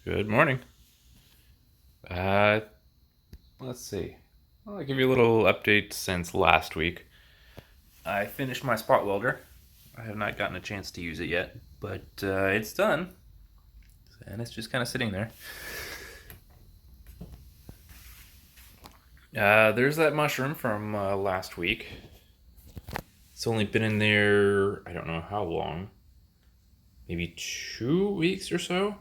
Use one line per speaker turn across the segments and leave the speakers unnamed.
Good morning. Uh, let's see. Well, I'll give you a little update since last week. I finished my spot welder. I have not gotten a chance to use it yet, but it's done, and it's just kind of sitting there. There's that mushroom from last week. It's only been in there, I don't know how long, maybe 2 weeks or so,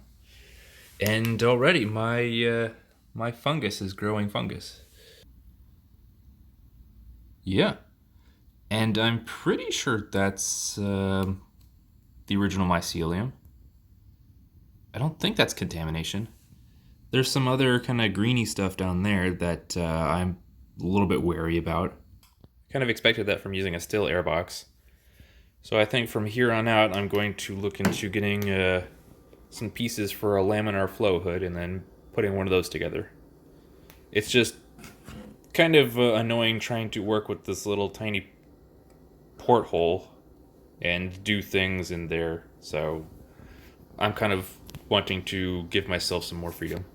and already my fungus is growing fungus. Yeah. And I'm pretty sure that's the original mycelium. I don't think that's contamination. There's some other kind of greeny stuff down there that I'm a little bit wary about. Kind of expected that from using a still air box. So I think from here on out, I'm going to look into getting some pieces for a laminar flow hood and then putting one of those together. It's just kind of annoying trying to work with this little tiny porthole and do things in there, so I'm kind of wanting to give myself some more freedom.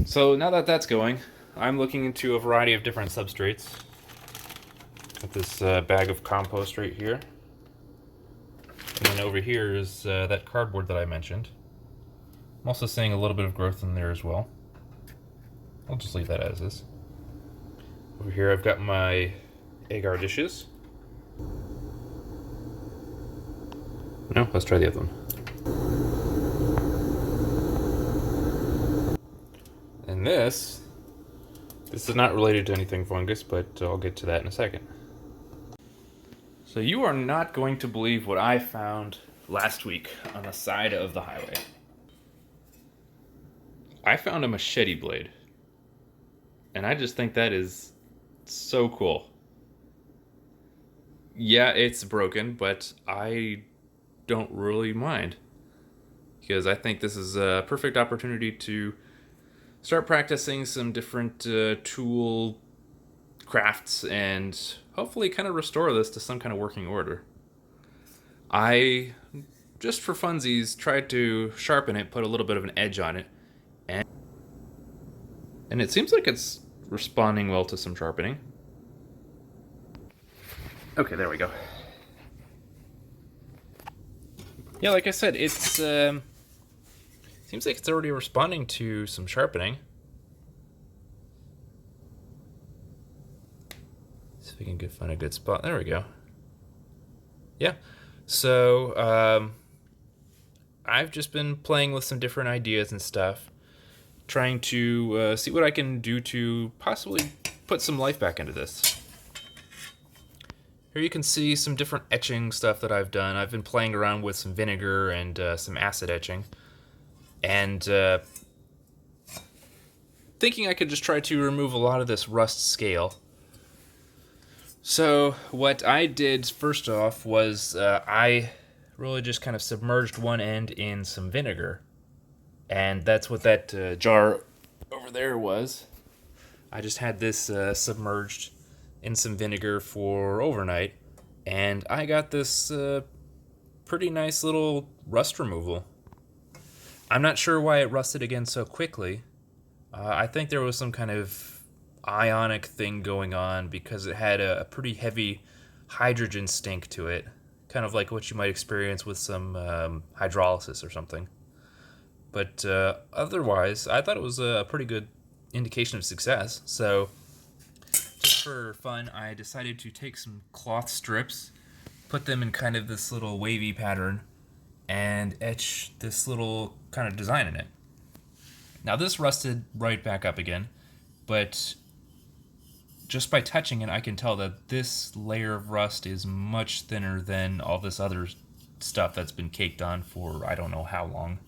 So now that that's going, I'm looking into a variety of different substrates. Got this bag of compost right here, and then over here is that cardboard that I mentioned. I'm also seeing a little bit of growth in there as well. I'll just leave that as is. Over here I've got my agar dishes. No, let's try the other one. And this is not related to anything fungus, but I'll get to that in a second. So you are not going to believe what I found last week on the side of the highway. I found a machete blade. And I just think that is so cool. Yeah, it's broken, but I don't really mind, because I think this is a perfect opportunity to start practicing some different tool crafts and hopefully kind of restore this to some kind of working order. I, just for funsies, tried to sharpen it, put a little bit of an edge on it, and it seems like it's responding well to some sharpening. Okay, there we go. Yeah, like I said, it's seems like it's already responding to some sharpening. See if we can find a good spot. There we go. Yeah. So I've just been playing with some different ideas and stuff, trying to see what I can do to possibly put some life back into this. Here you can see some different etching stuff that I've done. I've been playing around with some vinegar and some acid etching, and thinking I could just try to remove a lot of this rust scale. So what I did first off was I really just kind of submerged one end in some vinegar, and that's what that jar over there was. I just had this submerged in some vinegar for overnight, and I got this pretty nice little rust removal. I'm not sure why it rusted again so quickly. I think there was some kind of ionic thing going on, because it had a pretty heavy hydrogen stink to it, kind of like what you might experience with some hydrolysis or something. But otherwise, I thought it was a pretty good indication of success. So just for fun, I decided to take some cloth strips, put them in kind of this little wavy pattern, and etch this little kind of design in it. Now this rusted right back up again, but just by touching it, I can tell that this layer of rust is much thinner than all this other stuff that's been caked on for I don't know how long.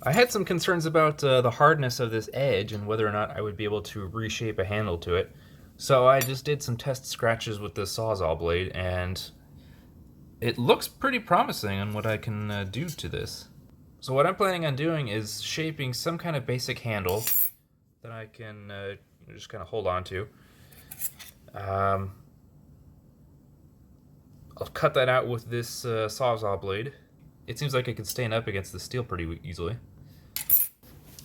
I had some concerns about the hardness of this edge and whether or not I would be able to reshape a handle to it. So I just did some test scratches with the Sawzall blade, and it looks pretty promising on what I can do to this. So what I'm planning on doing is shaping some kind of basic handle that I can just kind of hold on to. I'll cut that out with this Sawzall blade. It seems like it can stand up against the steel pretty easily.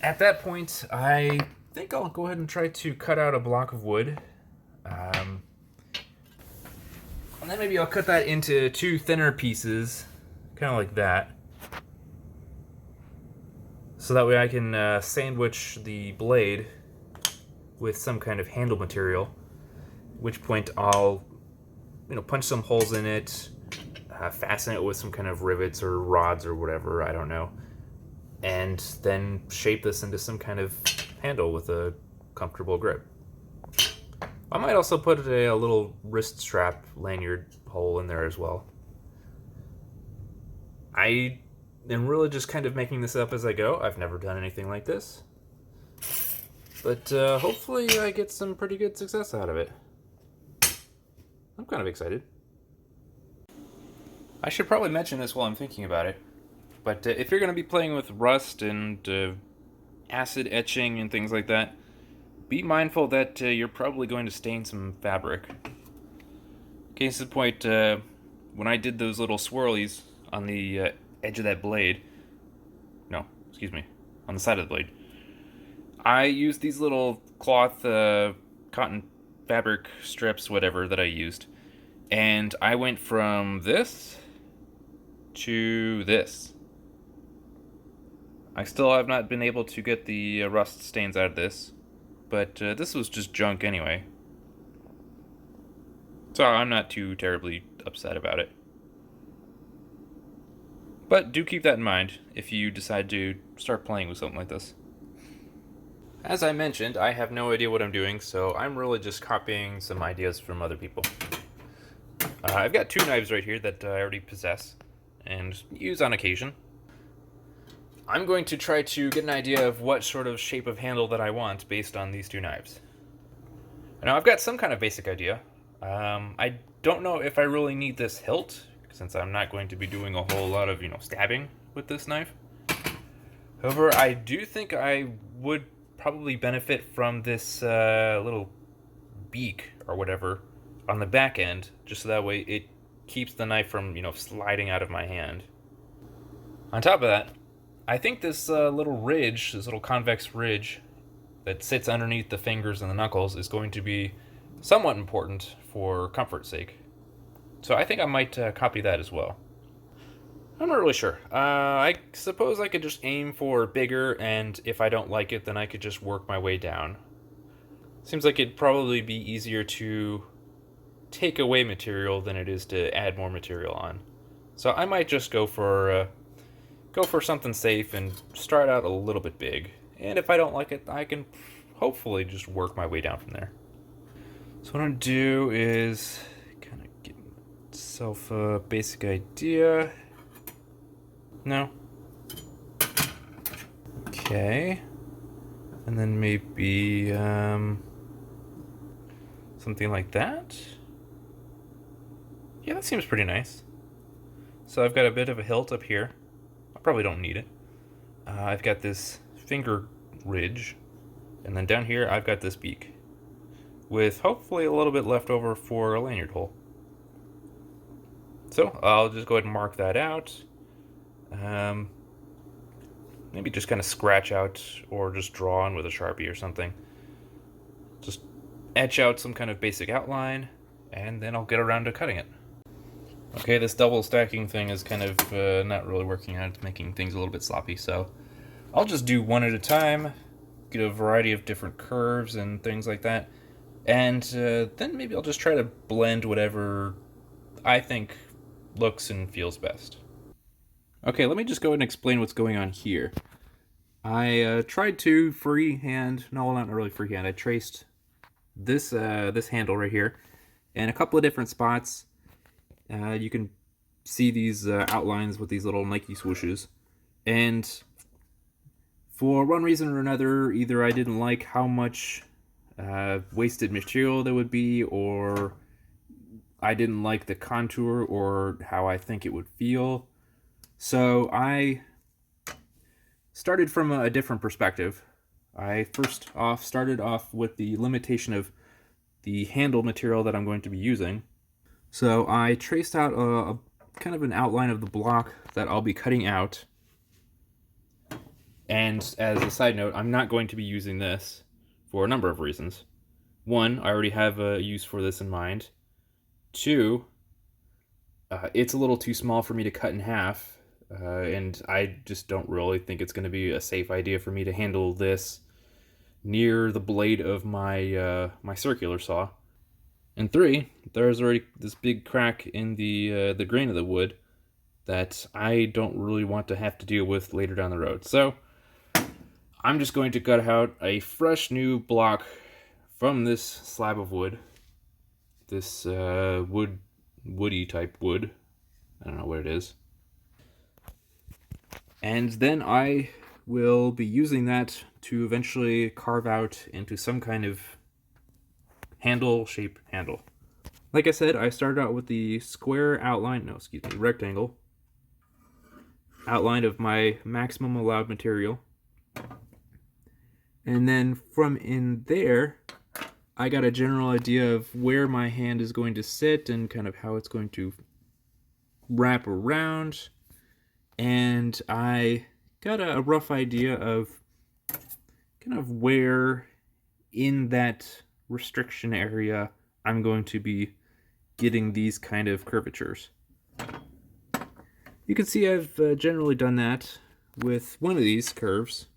At that point, I think I'll go ahead and try to cut out a block of wood. And then maybe I'll cut that into 2 thinner pieces, kind of like that. So that way I can sandwich the blade with some kind of handle material. At which point I'll, punch some holes in it, fasten it with some kind of rivets or rods or whatever, I don't know. And then shape this into some kind of handle with a comfortable grip. I might also put a little wrist strap lanyard hole in there as well. I am really just kind of making this up as I go. I've never done anything like this. But hopefully I get some pretty good success out of it. I'm kind of excited. I should probably mention this while I'm thinking about it. But if you're going to be playing with rust and acid etching and things like that, be mindful that you're probably going to stain some fabric. Case in point, when I did those little swirlies on the edge of that blade, on the side of the blade, I used these little cloth, cotton fabric strips, whatever, that I used, and I went from this to this. I still have not been able to get the rust stains out of this, but this was just junk anyway. So I'm not too terribly upset about it. But do keep that in mind if you decide to start playing with something like this. As I mentioned, I have no idea what I'm doing, so I'm really just copying some ideas from other people. I've got 2 knives right here that I already possess and use on occasion. I'm going to try to get an idea of what sort of shape of handle that I want based on these 2 knives. Now, I've got some kind of basic idea. I don't know if I really need this hilt, since I'm not going to be doing a whole lot of, stabbing with this knife. However, I do think I would probably benefit from this little beak or whatever on the back end, just so that way it keeps the knife from, sliding out of my hand. On top of that, I think this little ridge, this little convex ridge that sits underneath the fingers and the knuckles is going to be somewhat important for comfort's sake. So I think I might copy that as well. I'm not really sure. I suppose I could just aim for bigger, and if I don't like it, then I could just work my way down. Seems like it'd probably be easier to take away material than it is to add more material on. So I might just go for something safe and start out a little bit big. And if I don't like it, I can hopefully just work my way down from there. So what I'm going to do is kind of get myself a basic idea. No. Okay. And then maybe something like that. Yeah, that seems pretty nice. So I've got a bit of a hilt up here. I probably don't need it. I've got this finger ridge, and then down here I've got this beak, with hopefully a little bit left over for a lanyard hole. So I'll just go ahead and mark that out. Maybe just kind of scratch out or just draw on with a Sharpie or something. Just etch out some kind of basic outline, and then I'll get around to cutting it. Okay, this double stacking thing is kind of not really working out. It's making things a little bit sloppy, so I'll just do one at a time, get a variety of different curves and things like that, and then maybe I'll just try to blend whatever I think looks and feels best. Okay, let me just go ahead and explain what's going on here. I tried to freehand, no, not really freehand, I traced this handle right here in a couple of different spots. You can see these outlines with these little Nike swooshes, and for one reason or another, either I didn't like how much wasted material there would be, or I didn't like the contour or how I think it would feel. So I started from a different perspective. I first off started off with the limitation of the handle material that I'm going to be using. So I traced out a kind of an outline of the block that I'll be cutting out. And as a side note, I'm not going to be using this for a number of reasons. One, I already have a use for this in mind. Two, it's a little too small for me to cut in half, and I just don't really think it's going to be a safe idea for me to handle this near the blade of my my circular saw. And three, there's already this big crack in the grain of the wood that I don't really want to have to deal with later down the road. So I'm just going to cut out a fresh new block from this slab of wood. This woody type wood. I don't know what it is. And then I will be using that to eventually carve out into some kind of shape handle. Like I said, I started out with the square outline, rectangle outline of my maximum allowed material. And then from in there, I got a general idea of where my hand is going to sit and kind of how it's going to wrap around. And I got a rough idea of kind of where in that restriction area I'm going to be getting these kind of curvatures. You can see I've generally done that with one of these curves.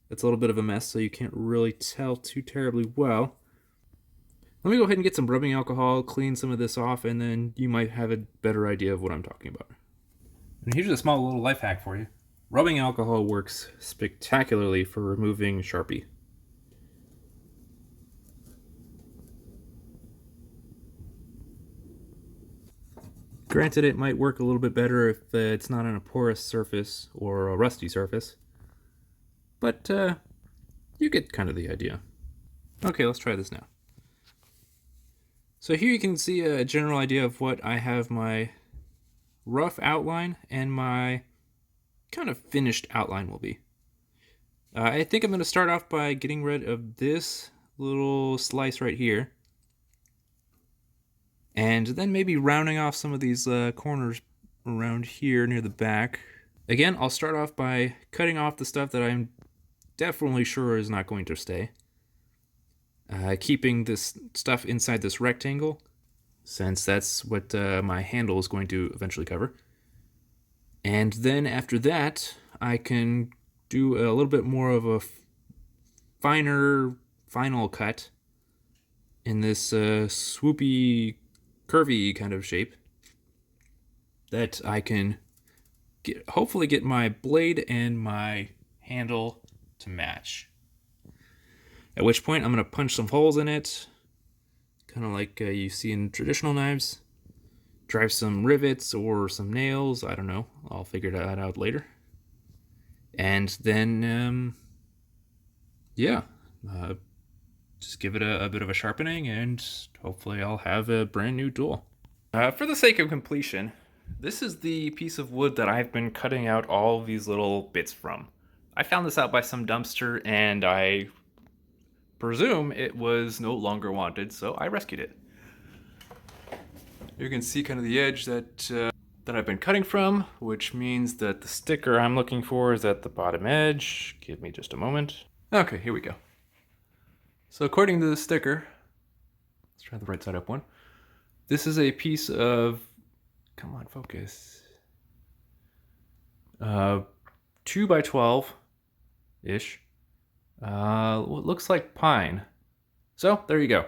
It's a little bit of a mess, so you can't really tell too terribly well. Let me go ahead and get some rubbing alcohol, clean some of this off, and then you might have a better idea of what I'm talking about. And here's a small little life hack for you. Rubbing alcohol works spectacularly for removing Sharpie. Granted, it might work a little bit better if it's not on a porous surface or a rusty surface, but you get kind of the idea. Okay, let's try this now. So here you can see a general idea of what I have my rough outline and my kind of finished outline will be. I think I'm going to start off by getting rid of this little slice right here. And then maybe rounding off some of these corners around here near the back. Again, I'll start off by cutting off the stuff that I'm definitely sure is not going to stay. Keeping this stuff inside this rectangle, since that's what my handle is going to eventually cover. And then after that, I can do a little bit more of a final cut in this swoopy, curvy kind of shape that I can hopefully get my blade and my handle to match. At which point I'm going to punch some holes in it, kind of like you see in traditional knives. Drive some rivets or some nails, I don't know. I'll figure that out later. And then, just give it a bit of a sharpening, and hopefully I'll have a brand new tool. For the sake of completion, this is the piece of wood that I've been cutting out all these little bits from. I found this out by some dumpster, and I presume it was no longer wanted, so I rescued it. You can see kind of the edge that I've been cutting from, which means that the sticker I'm looking for is at the bottom edge. Give me just a moment. Okay, here we go. So according to the sticker, let's try the right side up one. This is a piece of, come on, focus. 2 by 12-ish. What looks like pine. So there you go.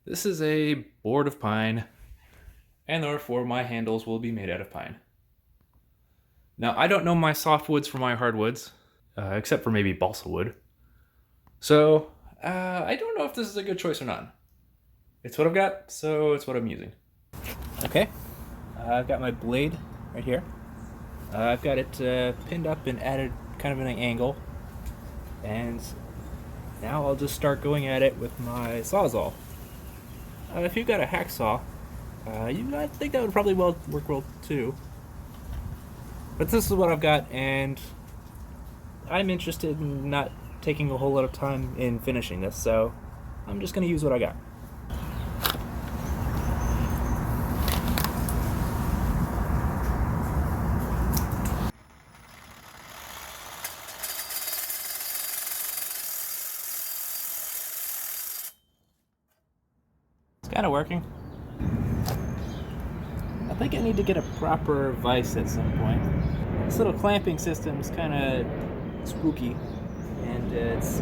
This is a board of pine, and therefore my handles will be made out of pine. Now, I don't know my softwoods from my hardwoods, except for maybe balsa wood. So, I don't know if this is a good choice or not. It's what I've got, so it's what I'm using. Okay, I've got my blade right here. I've got it pinned up and added kind of at an angle. And now I'll just start going at it with my Sawzall. If you've got a hacksaw, I think that would probably work well too. But this is what I've got, and I'm interested in not taking a whole lot of time in finishing this, so I'm just going to use what I got. kind of working. I think I need to get a proper vise at some point. This little clamping system is kind of spooky, and it's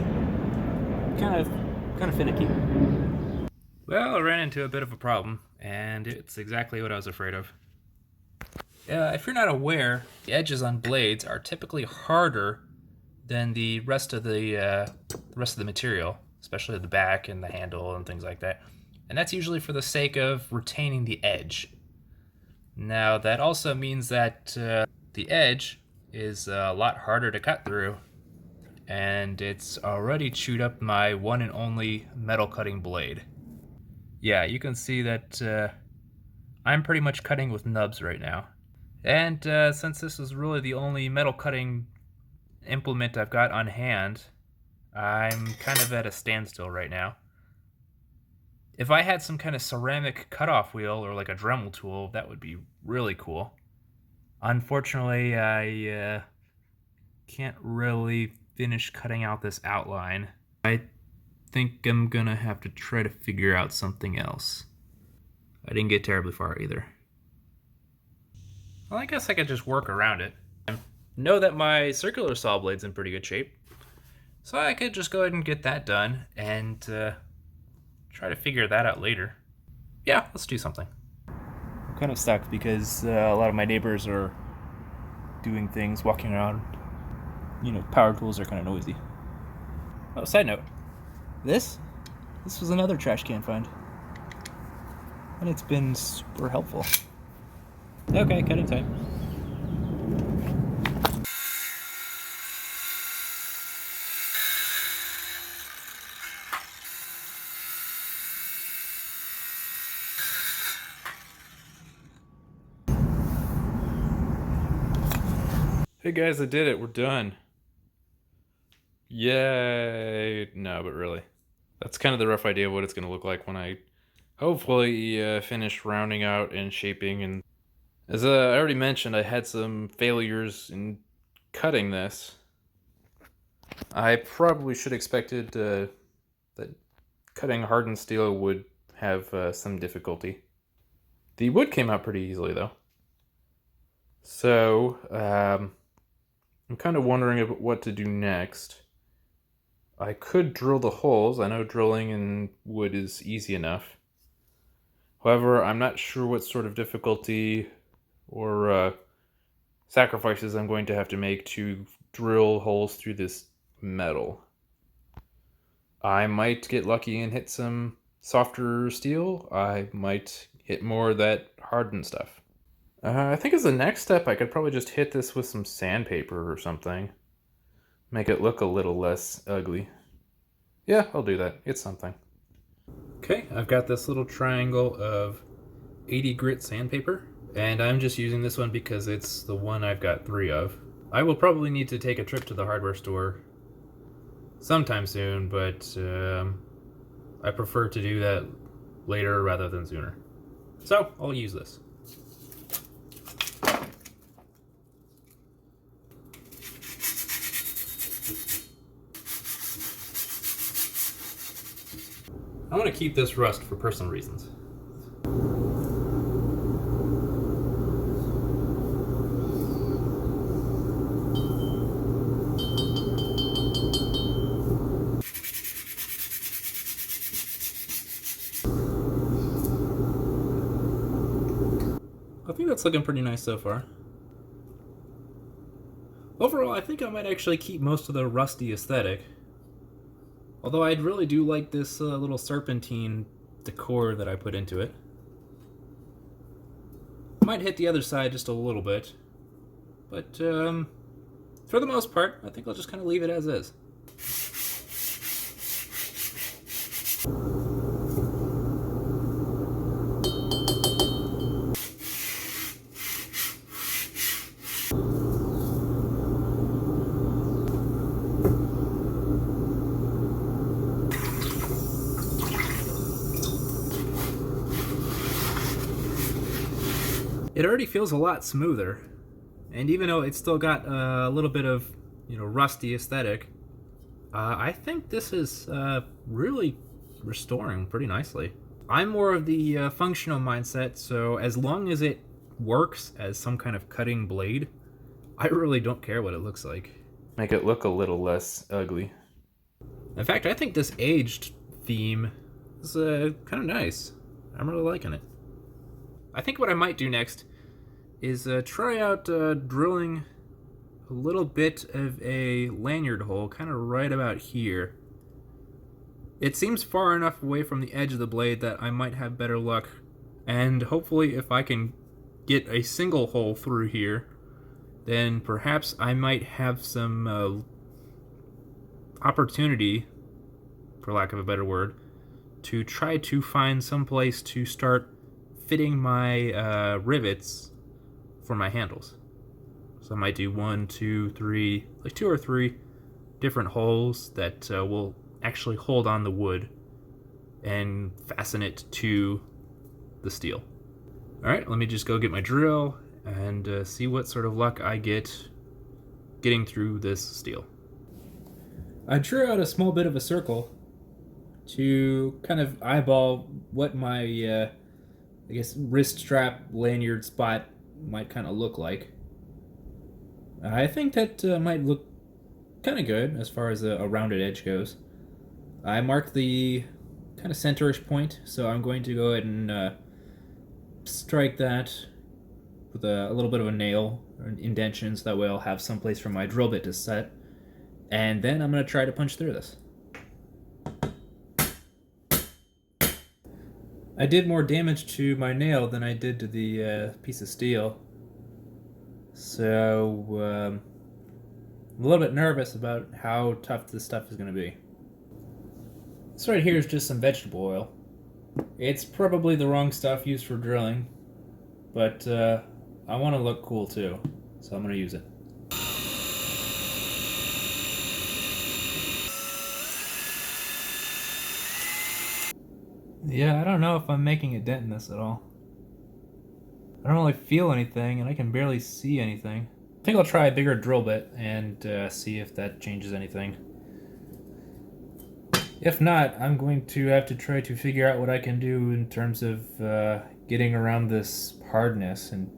kind of finicky. Well, I ran into a bit of a problem, and it's exactly what I was afraid of. If you're not aware, the edges on blades are typically harder than the rest of the material, especially the back and the handle and things like that. And that's usually for the sake of retaining the edge. Now, that also means that the edge is a lot harder to cut through, and it's already chewed up my one and only metal cutting blade. Yeah, you can see that I'm pretty much cutting with nubs right now. And since this is really the only metal cutting implement I've got on hand, I'm kind of at a standstill right now. If I had some kind of ceramic cutoff wheel or like a Dremel tool, that would be really cool. Unfortunately, I can't really finish cutting out this outline. I think I'm gonna have to try to figure out something else. I didn't get terribly far either. Well, I guess I could just work around it. I know that my circular saw blade's in pretty good shape, so I could just go ahead and get that done and try to figure that out later. Yeah, let's do something. I'm kind of stuck because a lot of my neighbors are doing things, walking around. You know, power tools are kind of noisy. Oh, side note. This was another trash can find. And it's been super helpful. Okay, cutting time. Hey guys, I did it. We're done. Yay. No, but really. That's kind of the rough idea of what it's going to look like when I hopefully finish rounding out and shaping. And as I already mentioned, I had some failures in cutting this. I probably should have expected that cutting hardened steel would have some difficulty. The wood came out pretty easily though. So, I'm kind of wondering what to do next. I could drill the holes. I know drilling in wood is easy enough. However, I'm not sure what sort of difficulty or sacrifices I'm going to have to make to drill holes through this metal. I might get lucky and hit some softer steel. I might hit more of that hardened stuff. I think as the next step, I could probably just hit this with some sandpaper or something. Make it look a little less ugly. Yeah, I'll do that. It's something. Okay, I've got this little triangle of 80 grit sandpaper, and I'm just using this one because it's the one I've got 3 of. I will probably need to take a trip to the hardware store sometime soon, but I prefer to do that later rather than sooner. So, I'll use this. I want to keep this rust for personal reasons. I think that's looking pretty nice so far. Overall, I think I might actually keep most of the rusty aesthetic. Although I really do like this little serpentine decor that I put into it. Might hit the other side just a little bit. But for the most part, I think I'll just kind of leave it as is. It already feels a lot smoother, and even though it's still got a little bit of, rusty aesthetic, I think this is really restoring pretty nicely. I'm more of the functional mindset, so as long as it works as some kind of cutting blade, I really don't care what it looks like.
Make it look a little less ugly.
In fact, I think this aged theme is kind of nice. I'm really liking it. I think what I might do next is try out drilling a little bit of a lanyard hole kind of right about here. It seems far enough away from the edge of the blade that I might have better luck, and hopefully if I can get a single hole through here, then perhaps I might have some opportunity, for lack of a better word, to try to find some place to start fitting my rivets for my handles. So I might do 1, 2, 3, like 2 or 3 different holes that will actually hold on the wood and fasten it to the steel. Alright, let me just go get my drill and see what sort of luck I get getting through this steel. I drew out a small bit of a circle to kind of eyeball what my, I guess, wrist strap lanyard spot might kind of look like. I think that might look kind of good as far as a rounded edge goes. I marked the kind of centerish point, so I'm going to go ahead and strike that with a little bit of a nail or an indentation, so that way I'll have some place for my drill bit to set. And then I'm going to try to punch through this. I did more damage to my nail than I did to the piece of steel. So, I'm a little bit nervous about how tough this stuff is going to be. This right here is just some vegetable oil. It's probably the wrong stuff used for drilling, but I want to look cool too, so I'm going to use it. Yeah, I don't know if I'm making a dent in this at all. I don't really feel anything, and I can barely see anything. I think I'll try a bigger drill bit and see if that changes anything. If not, I'm going to have to try to figure out what I can do in terms of getting around this hardness and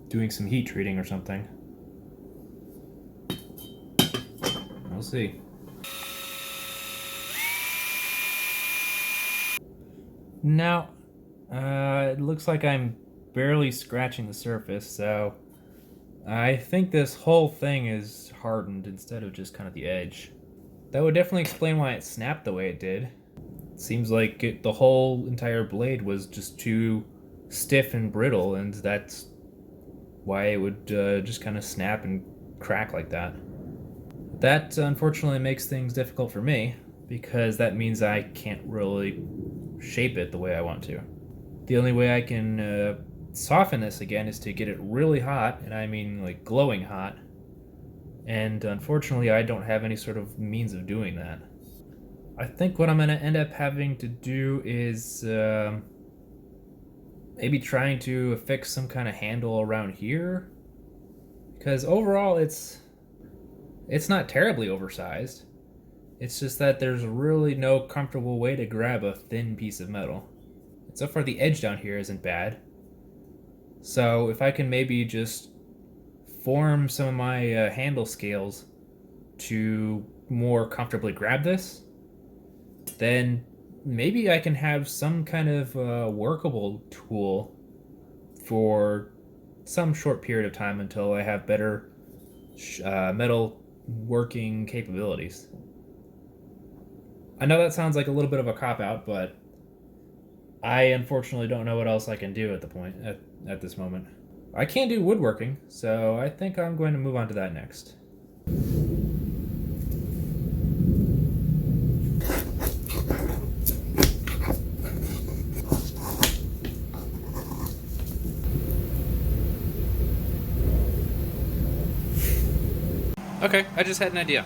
doing some heat treating or something. We'll see. Now, it looks like I'm barely scratching the surface, so I think this whole thing is hardened instead of just kind of the edge. That would definitely explain why it snapped the way it did. It seems like the whole entire blade was just too stiff and brittle, and that's why it would just kind of snap and crack like that. That unfortunately makes things difficult for me, because that means I can't really shape it the way I want to. The only way I can soften this again is to get it really hot, and I mean like glowing hot. And unfortunately, I don't have any sort of means of doing that. I think what I'm going to end up having to do is maybe trying to affix some kind of handle around here. Because overall, it's not terribly oversized. It's just that there's really no comfortable way to grab a thin piece of metal. And so far, the edge down here isn't bad. So if I can maybe just form some of my handle scales to more comfortably grab this, then maybe I can have some kind of workable tool for some short period of time until I have better metal working capabilities. I know that sounds like a little bit of a cop-out, but I unfortunately don't know what else I can do at this moment. I can do woodworking, so I think I'm going to move on to that next. Okay, I just had an idea.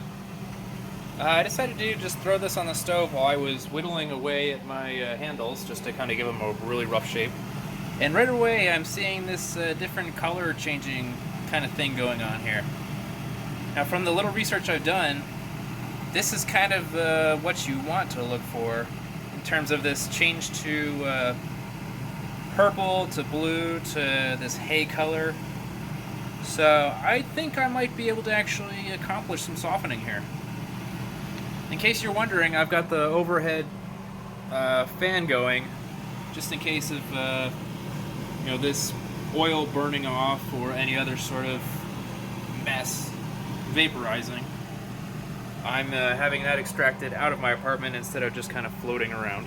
I decided to just throw this on the stove while I was whittling away at my handles, just to kind of give them a really rough shape. And right away I'm seeing this different color changing kind of thing going on here. Now from the little research I've done, this is kind of what you want to look for in terms of this change to purple to blue to this hay color. So I think I might be able to actually accomplish some softening here. In case you're wondering, I've got the overhead fan going, just in case of this oil burning off or any other sort of mess vaporizing. I'm having that extracted out of my apartment instead of just kind of floating around.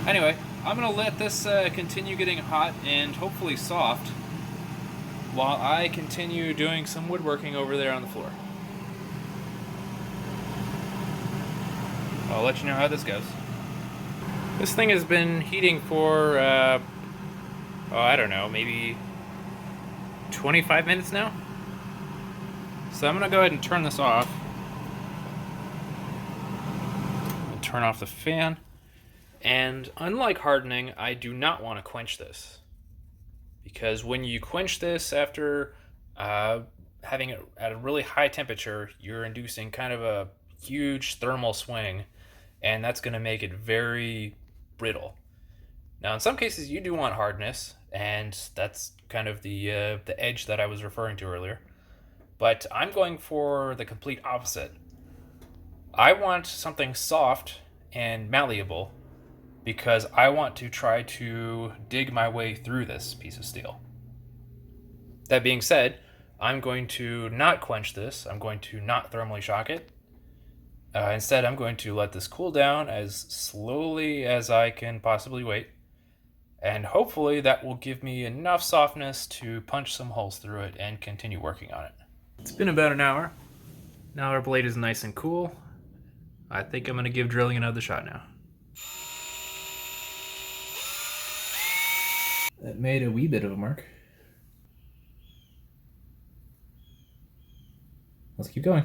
Anyway, I'm gonna let this continue getting hot and hopefully soft while I continue doing some woodworking over there on the floor. I'll let you know how this goes. This thing has been heating for, I don't know, maybe 25 minutes now? So I'm going to go ahead and turn this off. And turn off the fan. And unlike hardening, I do not want to quench this. Because when you quench this after having it at a really high temperature, you're inducing kind of a huge thermal swing. And that's going to make it very brittle. Now, in some cases, you do want hardness, and that's kind of the edge that I was referring to earlier. But I'm going for the complete opposite. I want something soft and malleable because I want to try to dig my way through this piece of steel. That being said, I'm going to not quench this. I'm going to not thermally shock it. Instead, I'm going to let this cool down as slowly as I can possibly wait. And hopefully that will give me enough softness to punch some holes through it and continue working on it. It's been about an hour. Now our blade is nice and cool. I think I'm going to give drilling another shot now. That made a wee bit of a mark. Let's keep going.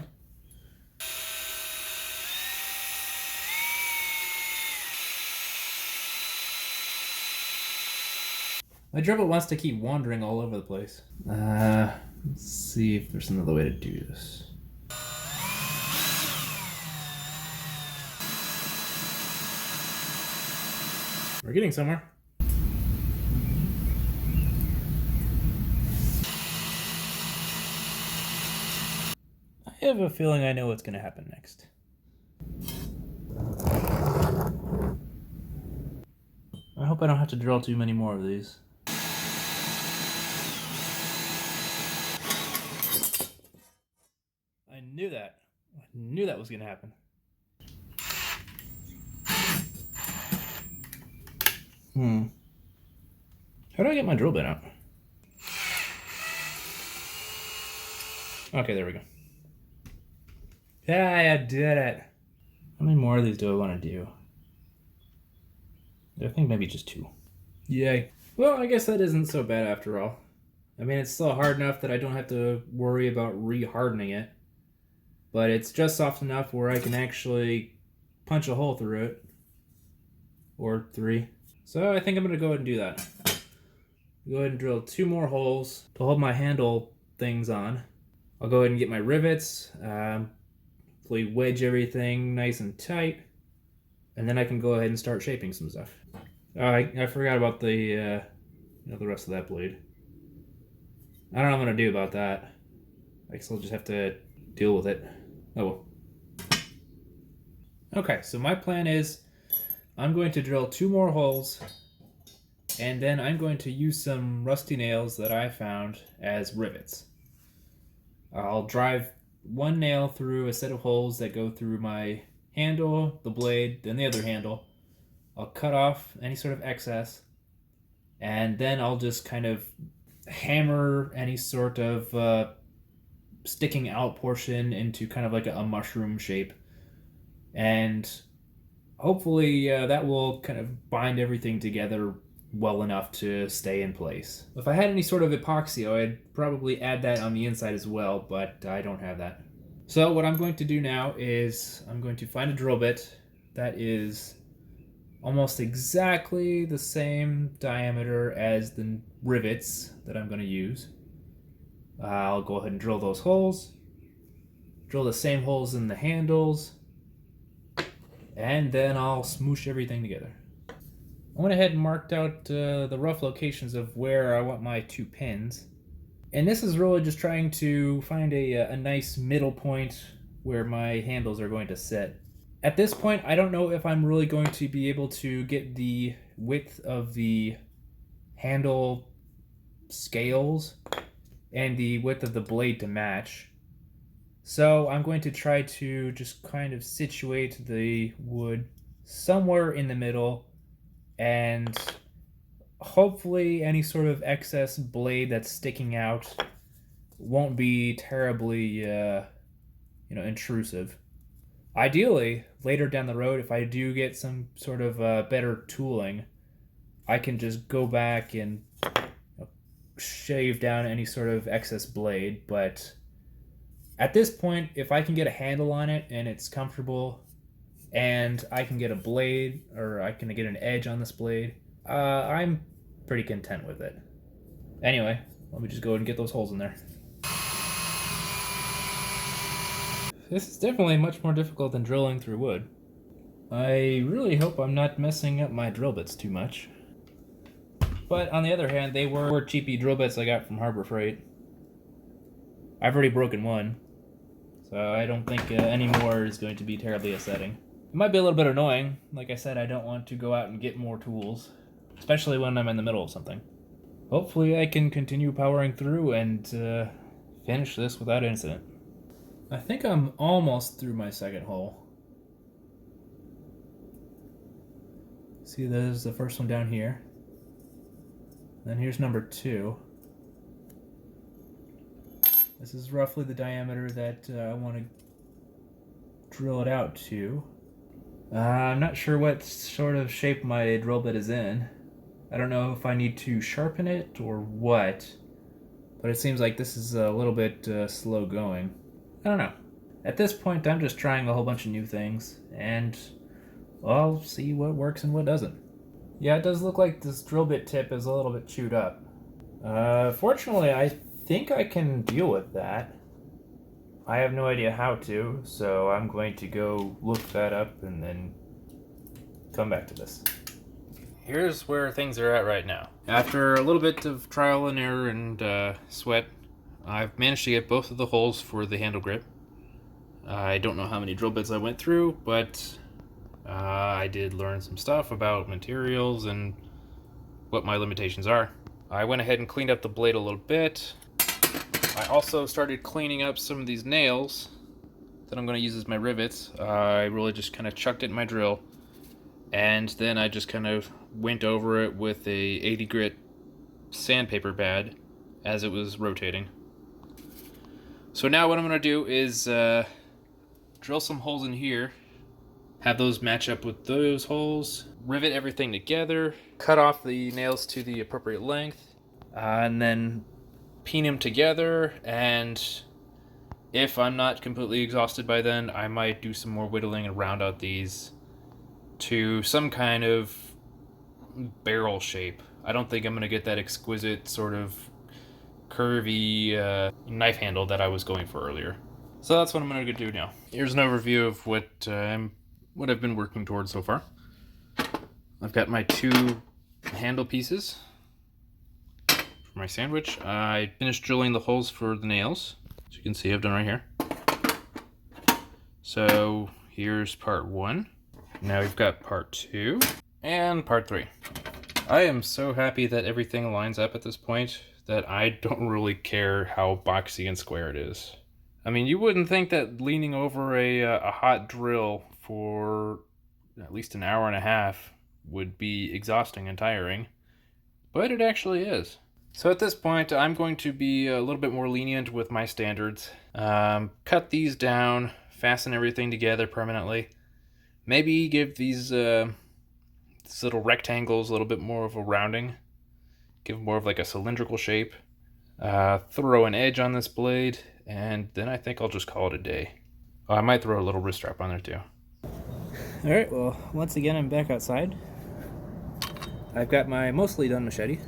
My drill wants to keep wandering all over the place. Let's see if there's another way to do this. We're getting somewhere. I have a feeling I know what's going to happen next. I hope I don't have to drill too many more of these. I knew that. I knew that was going to happen. How do I get my drill bit out? Okay, there we go. Yeah, I did it. How many more of these do I want to do? I think maybe just 2. Yay. Well, I guess that isn't so bad after all. I mean, it's still hard enough that I don't have to worry about re-hardening it. But it's just soft enough where I can actually punch a hole through it. Or 3. So I think I'm going to go ahead and do that. Go ahead and drill 2 more holes to hold my handle things on. I'll go ahead and get my rivets. Hopefully wedge everything nice and tight. And then I can go ahead and start shaping some stuff. I forgot about the rest of that blade. I don't know what I'm going to do about that. I guess I'll just have to deal with it. Oh well. Okay, so my plan is I'm going to drill 2 more holes, and then I'm going to use some rusty nails that I found as rivets. I'll drive 1 nail through a set of holes that go through my handle, the blade, then the other handle. I'll cut off any sort of excess, and then I'll just kind of hammer any sort of sticking out portion into kind of like a mushroom shape. And hopefully that will kind of bind everything together well enough to stay in place. If I had any sort of epoxy, I'd probably add that on the inside as well, but I don't have that. So what I'm going to do now is I'm going to find a drill bit that is almost exactly the same diameter as the rivets that I'm going to use. I'll go ahead and drill those holes. Drill the same holes in the handles. and then I'll smoosh everything together. I went ahead and marked out the rough locations of where I want my 2 pins. And this is really just trying to find a nice middle point where my handles are going to sit. At this point, I don't know if I'm really going to be able to get the width of the handle scales and the width of the blade to match. So I'm going to try to just kind of situate the wood somewhere in the middle, and hopefully any sort of excess blade that's sticking out won't be terribly intrusive. Ideally, later down the road, if I do get some sort of better tooling, I can just go back and shave down any sort of excess blade. But at this point, if I can get a handle on it and it's comfortable, and I can get a blade, or I can get an edge on this blade, I'm pretty content with it. Anyway, let me just go ahead and get those holes in there. This is definitely much more difficult than drilling through wood. I really hope I'm not messing up my drill bits too much. But on the other hand, they were cheapy drill bits I got from Harbor Freight. I've already broken one, so I don't think any more is going to be terribly upsetting. It might be a little bit annoying. Like I said, I don't want to go out and get more tools, especially when I'm in the middle of something. Hopefully I can continue powering through and finish this without incident. I think I'm almost through my second hole. See, there's the first one down here. Then here's number 2. This is roughly the diameter that I want to drill it out to. I'm not sure what sort of shape my drill bit is in. I don't know if I need to sharpen it or what, but it seems like this is a little bit slow going. I don't know. At this point, I'm just trying a whole bunch of new things, and I'll see what works and what doesn't. Yeah, it does look like this drill bit tip is a little bit chewed up. Fortunately, I think I can deal with that. I have no idea how to, so I'm going to go look that up and then come back to this. Here's where things are at right now. After a little bit of trial and error and sweat, I've managed to get both of the holes for the handle grip. I don't know how many drill bits I went through, but I did learn some stuff about materials and what my limitations are. I went ahead and cleaned up the blade a little bit. I also started cleaning up some of these nails that I'm going to use as my rivets. I really just kind of chucked it in my drill, and then I just kind of went over it with a 80 grit sandpaper pad as it was rotating. So now what I'm going to do is drill some holes in here, have those match up with those holes, rivet everything together, cut off the nails to the appropriate length, and then pin them together. And if I'm not completely exhausted by then, I might do some more whittling and round out these to some kind of barrel shape. I don't think I'm going to get that exquisite sort of curvy knife handle that I was going for earlier. So that's what I'm going to do now. Here's an overview of what I've been working towards so far. I've got my 2 handle pieces for my sandwich. I finished drilling the holes for the nails. As you can see, I've done right here. So here's part 1. Now we've got part 2 and part 3. I am so happy that everything lines up at this point that I don't really care how boxy and square it is. I mean, you wouldn't think that leaning over a hot drill for at least an hour and a half would be exhausting and tiring, but it actually is. So at this point, I'm going to be a little bit more lenient with my standards. Cut these down, fasten everything together permanently. Maybe give these little rectangles a little bit more of a rounding. Give more of like a cylindrical shape. Throw an edge on this blade, and then I think I'll just call it a day. Oh, I might throw a little wrist strap on there too. Alright, well, once again I'm back outside. I've got my mostly done machete.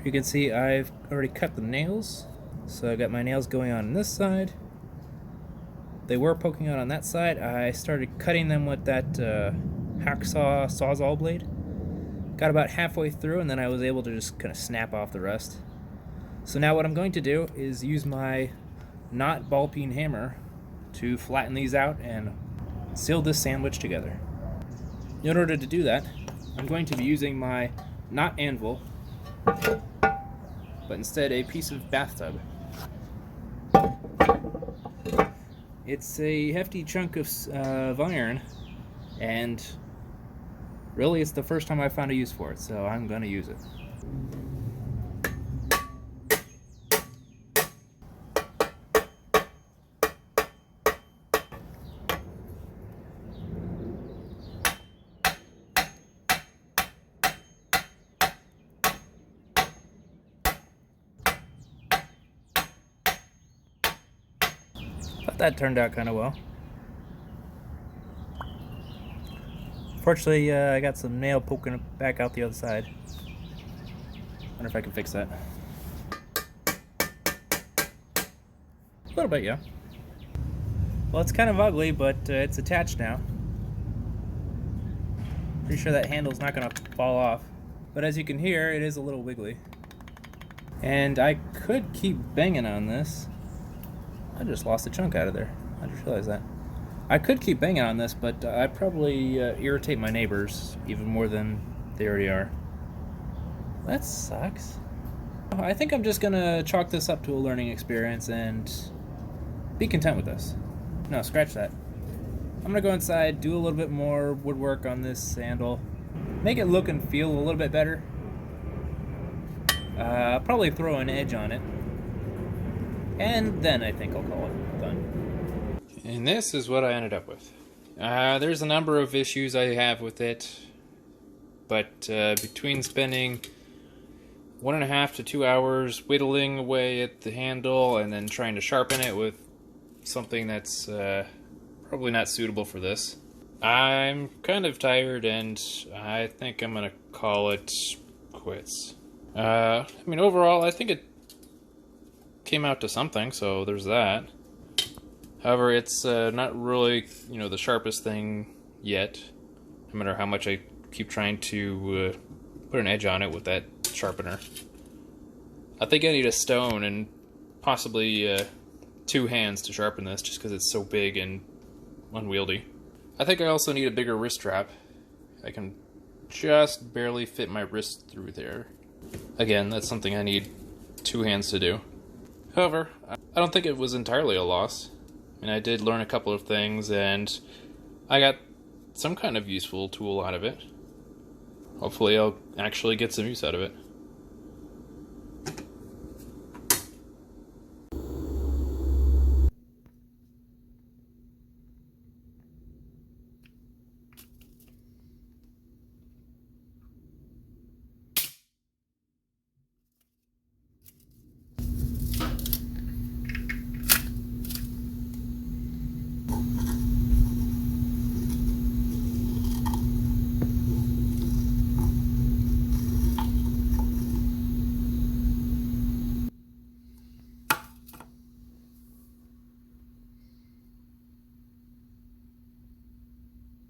You can see I've already cut the nails. So I've got my nails going on this side. they were poking out on that side, I started cutting them with that hacksaw sawzall blade. Got about halfway through, and then I was able to just kind of snap off the rest. So now what I'm going to do is use my not ball peen hammer to flatten these out and seal this sandwich together. In order to do that, I'm going to be using my not anvil, but instead a piece of bathtub. It's a hefty chunk of iron, and really it's the first time I found a use for it, so I'm going to use it. Thought that turned out kind of well. Fortunately, I got some nail poking back out the other side. Wonder if I can fix that. A little bit, yeah. Well, it's kind of ugly, but it's attached now. Pretty sure that handle's not going to fall off. But as you can hear, it is a little wiggly. And I could keep banging on this. I just lost a chunk out of there. I just realized that. I could keep banging on this, but I'd probably irritate my neighbors even more than they already are. That sucks. I think I'm just gonna chalk this up to a learning experience and be content with this. No, scratch that. I'm gonna go inside, do a little bit more woodwork on this sandal, make it look and feel a little bit better. Probably throw an edge on it. And then I think I'll call it done. And this is what I ended up with. There's a number of issues I have with it, but between spending 1.5 to 2 hours whittling away at the handle and then trying to sharpen it with something that's probably not suitable for this, I'm kind of tired and I think I'm gonna call it quits. I mean, overall, I think it came out to something, so there's that. However, it's not really, the sharpest thing yet, no matter how much I keep trying to put an edge on it with that sharpener. I think I need a stone and possibly 2 hands to sharpen this, just because it's so big and unwieldy. I think I also need a bigger wrist strap. I can just barely fit my wrist through there. Again, that's something I need 2 hands to do. However, I don't think it was entirely a loss. I mean, I did learn a couple of things, and I got some kind of useful tool out of it. Hopefully I'll actually get some use out of it.